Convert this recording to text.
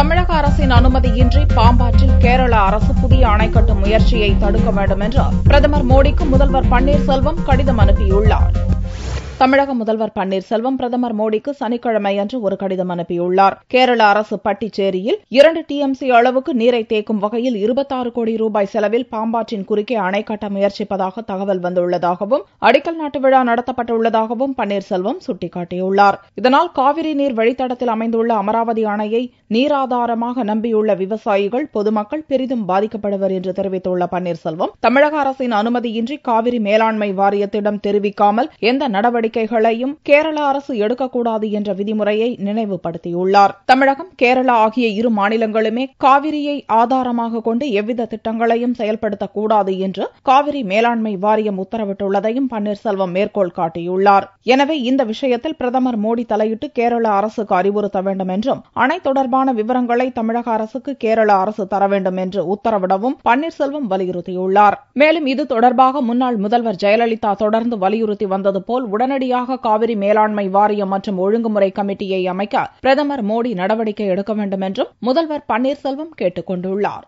தமிழக அரசின் அனுமதியின்றி பாம்பாற்றில் கேரள அரசு புதிய அணை கட்டும் முயற்சியை தடுக்க வேண்டும் என்று பிரதமர் மோடிக்கு முதல்வர் பன்னீர்செல்வம் கடிதம் அனுப்பியுள்ளார். தமிழக முதல்வர் பன்னீர்செல்வம் பிரதமர் மோடிக்கு சனிக்கிழமையன்று ஒரு கடிதம் அனுப்பியுள்ளார். கேரள அரசு பட்டிச்சேரியில் 2 TMC அளவுக்கு நீரை தேக்கும் வகையில் 26 கோடி ரூபாய் செலவில் பாம்பாற்றின் குறுக்கே அணை கட்ட முயற்சிப்பதாக தகவல் வந்துள்ளதாகவும் அடிக்கல் நாட்டு விழா நடத்தப்பட்டுள்ளதாகவும் பன்னீர்செல்வம் சுட்டிக்காட்டியுள்ளார். இதனால் காவிரி நீர் வழித்தடத்தில் அமைந்துள்ள அமராவதி அணையை நீராதாரமாக நம்பியுள்ள விவசாயிகள், பொதுமக்கள் பெரிதும் பாதிக்கப்படுவர் என்று தெரிவித்துள்ள பன்னீர்செல்வம், தமிழக அரசின் அனுமதியின்றி காவிரி மேலாண்மை வாரியத்திடம் தெரிவிக்காமல் எந்த நடவடிக்கைகளையும் கேரள அரசு எடுக்கக்கூடாது என்ற விதிமுறையை நினைவுபடுத்தியுள்ளார். தமிழகம், கேரளா ஆகிய இரு மாநிலங்களுமே காவிரியை ஆதாரமாக கொண்டு எவ்வித திட்டங்களையும் செயல்படுத்தக்கூடாது என்று காவிரி மேலாண்மை வாரியம் உத்தரவிட்டுள்ளதையும் பன்னீர்செல்வம் மேற்கோள் காட்டியுள்ளார். எனவே இந்த விஷயத்தில் பிரதமர் மோடி தலையிட்டு கேரள அரசுக்கு அறிவுறுத்த வேண்டும் என்றும், அணை தொடர்பான விவரங்களை தமிழக அரசுக்கு கேரள அரசு தர வேண்டும் என்று உத்தரவிடவும் பன்னீர்செல்வம் வலியுறுத்தியுள்ளார். மேலும் இது தொடர்பாக முன்னாள் முதல்வர் ஜெயலலிதா தொடர்ந்து வலியுறுத்தி வந்தது போல் உடனடியாக காவிரி மேலாண்மை வாரியம் மற்றும் ஒழுங்குமுறை கமிட்டியை அமைக்க பிரதமர் மோடி நடவடிக்கை எடுக்க வேண்டும் என்றும் முதல்வர் பன்னீர்செல்வம் கேட்டுக் கொண்டுள்ளார்.